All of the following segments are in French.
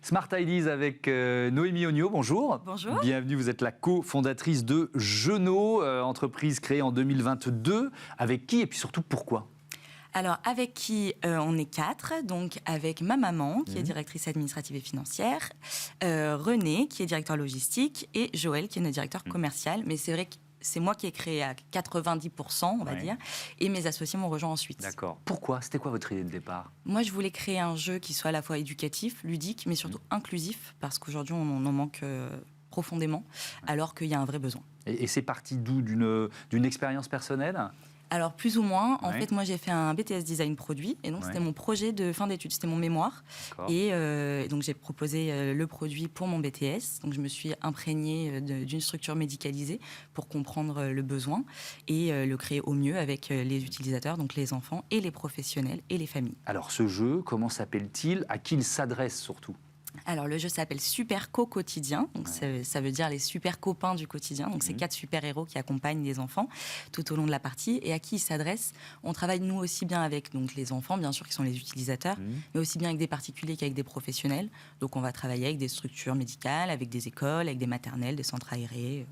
Smart Ideas avec Noémie Ognot, bonjour. Bonjour. Bienvenue, vous êtes la cofondatrice de Jeunot, entreprise créée en 2022. Avec qui et puis surtout pourquoi ? Alors, avec qui on est 4, donc avec ma maman, qui est directrice administrative et financière, René, qui est directeur logistique, et Joël, qui est notre directeur commercial. Mais c'est vrai que c'est moi qui ai créé à 90%, on va dire, et mes associés m'ont rejoint ensuite. D'accord. Pourquoi ? C'était quoi votre idée de départ ? Moi, je voulais créer un jeu qui soit à la fois éducatif, ludique, mais surtout inclusif, parce qu'aujourd'hui, on en manque profondément, alors qu'il y a un vrai besoin. Et c'est parti d'où ? D'une expérience personnelle ? Alors, plus ou moins. En fait, moi, j'ai fait un BTS Design Produit. Et donc, c'était mon projet de fin d'études. C'était mon mémoire. Et donc, j'ai proposé le produit pour mon BTS. Donc, je me suis imprégnée d'une structure médicalisée pour comprendre le besoin et le créer au mieux avec les utilisateurs, donc les enfants et les professionnels et les familles. Alors, ce jeu, comment s'appelle-t-il ? À qui il s'adresse surtout ? Alors, le jeu s'appelle Super Co-Quotidien. Donc, ça veut dire les super copains du quotidien. Donc, c'est 4 super-héros qui accompagnent les enfants tout au long de la partie. Et à qui ils s'adressent ? On travaille, nous, aussi bien avec donc, les enfants, bien sûr, qui sont les utilisateurs, mais aussi bien avec des particuliers qu'avec des professionnels. Donc, on va travailler avec des structures médicales, avec des écoles, avec des maternelles, des centres aérés.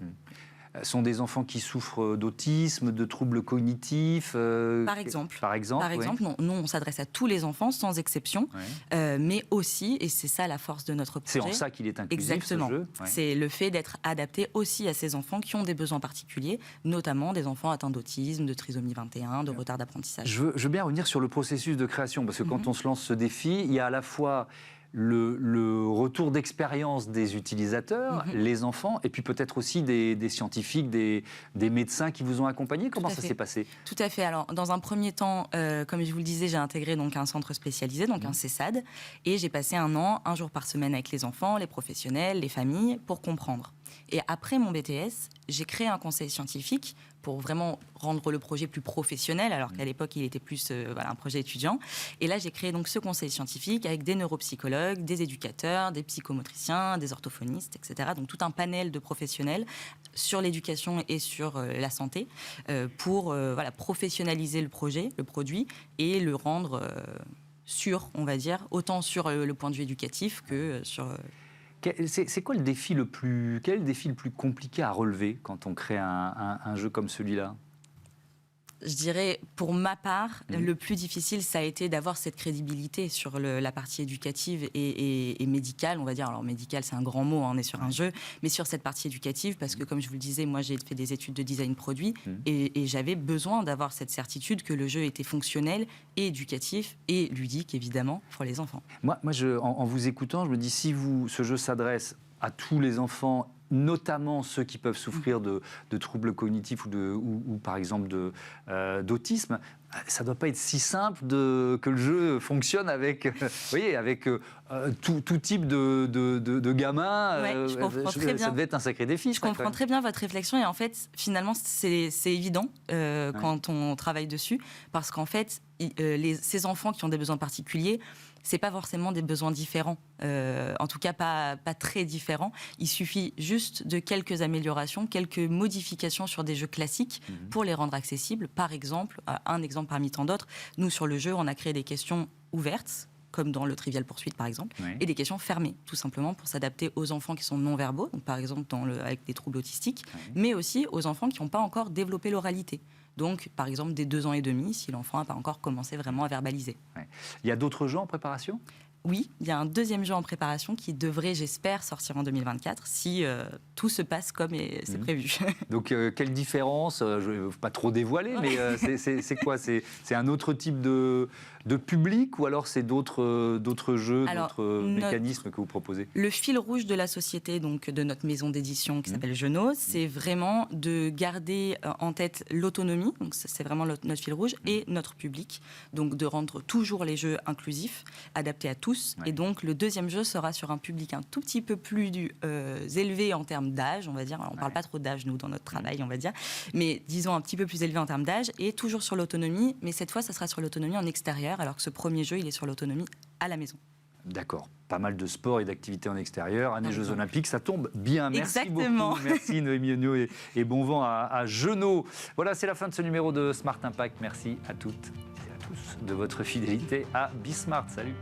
Sont des enfants qui souffrent d'autisme, de troubles cognitifs Par exemple. Par exemple, non, nous, on s'adresse à tous les enfants, sans exception, mais aussi, et c'est ça la force de notre projet... C'est en ça qu'il est inclusif, exactement, ce jeu. C'est le fait d'être adapté aussi à ces enfants qui ont des besoins particuliers, notamment des enfants atteints d'autisme, de trisomie 21, de retard d'apprentissage. Je veux bien revenir sur le processus de création, parce que quand on se lance ce défi, il y a à la fois... Le retour d'expérience des utilisateurs, les enfants, et puis peut-être aussi des scientifiques, des médecins qui vous ont accompagné. Comment ça s'est passé ? Tout à fait. Alors, dans un premier temps, comme je vous le disais, j'ai intégré donc un centre spécialisé, donc un CESAD, et j'ai passé un jour par semaine avec les enfants, les professionnels, les familles, pour comprendre. Et après mon BTS, j'ai créé un conseil scientifique pour vraiment rendre le projet plus professionnel, alors qu'à l'époque, il était plus un projet étudiant. Et là, j'ai créé donc ce conseil scientifique avec des neuropsychologues, des éducateurs, des psychomotriciens, des orthophonistes, etc. Donc tout un panel de professionnels sur l'éducation et sur la santé pour professionnaliser le projet, le produit, et le rendre sûr, on va dire, autant sur le point de vue éducatif que sur... C'est quoi le défi quel est le défi le plus compliqué à relever quand on crée un jeu comme celui-là ? Je dirais, pour ma part, le plus difficile, ça a été d'avoir cette crédibilité sur la partie éducative et médicale, on va dire. Alors, médicale, c'est un grand mot, on est sur un jeu, mais sur cette partie éducative, parce que, comme je vous le disais, moi, j'ai fait des études de design produit et j'avais besoin d'avoir cette certitude que le jeu était fonctionnel et éducatif et ludique, évidemment, pour les enfants. Moi en vous écoutant, je me dis, si ce jeu s'adresse à tous les enfants, notamment ceux qui peuvent souffrir de troubles cognitifs ou par exemple d'autisme, ça ne doit pas être si simple que le jeu fonctionne avec, tout type de gamins. Je comprends très bien. Ça devait être un sacré défi. Je comprends très bien votre réflexion et en fait, finalement, c'est évident quand on travaille dessus, parce qu'en fait, ces enfants qui ont des besoins particuliers, c'est pas forcément des besoins différents, en tout cas pas très différents. Il suffit juste de quelques améliorations, quelques modifications sur des jeux classiques pour les rendre accessibles. Par exemple, un exemple parmi tant d'autres, nous sur le jeu, on a créé des questions ouvertes, comme dans le Trivial Poursuite par exemple, et des questions fermées, tout simplement pour s'adapter aux enfants qui sont non-verbaux, donc par exemple avec des troubles autistiques, mais aussi aux enfants qui n'ont pas encore développé l'oralité. Donc, par exemple, dès 2 ans et demi, si l'enfant n'a pas encore commencé vraiment à verbaliser. Il y a d'autres jeux en préparation ? Oui, il y a un deuxième jeu en préparation qui devrait, j'espère, sortir en 2024 si tout se passe comme c'est prévu. Donc, quelle différence ? Je ne veux pas trop dévoiler, mais c'est quoi ? C'est un autre type de public ou alors c'est d'autres jeux, d'autres mécanismes que vous proposez ? Le fil rouge de la société, donc de notre maison d'édition qui s'appelle Jeunot, c'est vraiment de garder en tête l'autonomie, donc c'est vraiment notre fil rouge, et notre public, donc de rendre toujours les jeux inclusifs, adaptés à tous. Et donc, le deuxième jeu sera sur un public un tout petit peu plus élevé en termes d'âge, on va dire. Alors, on ne parle pas trop d'âge, nous, dans notre travail, on va dire. Mais disons un petit peu plus élevé en termes d'âge et toujours sur l'autonomie. Mais cette fois, ça sera sur l'autonomie en extérieur, alors que ce premier jeu, il est sur l'autonomie à la maison. D'accord. Pas mal de sport et d'activités en extérieur. Année Jeux Olympiques, ça tombe bien. Merci Exactement. beaucoup. Merci Noémie Ognot et bon vent à Jeunot. Voilà, c'est la fin de ce numéro de Smart Impact. Merci à toutes et à tous de votre fidélité à Bismart. Salut.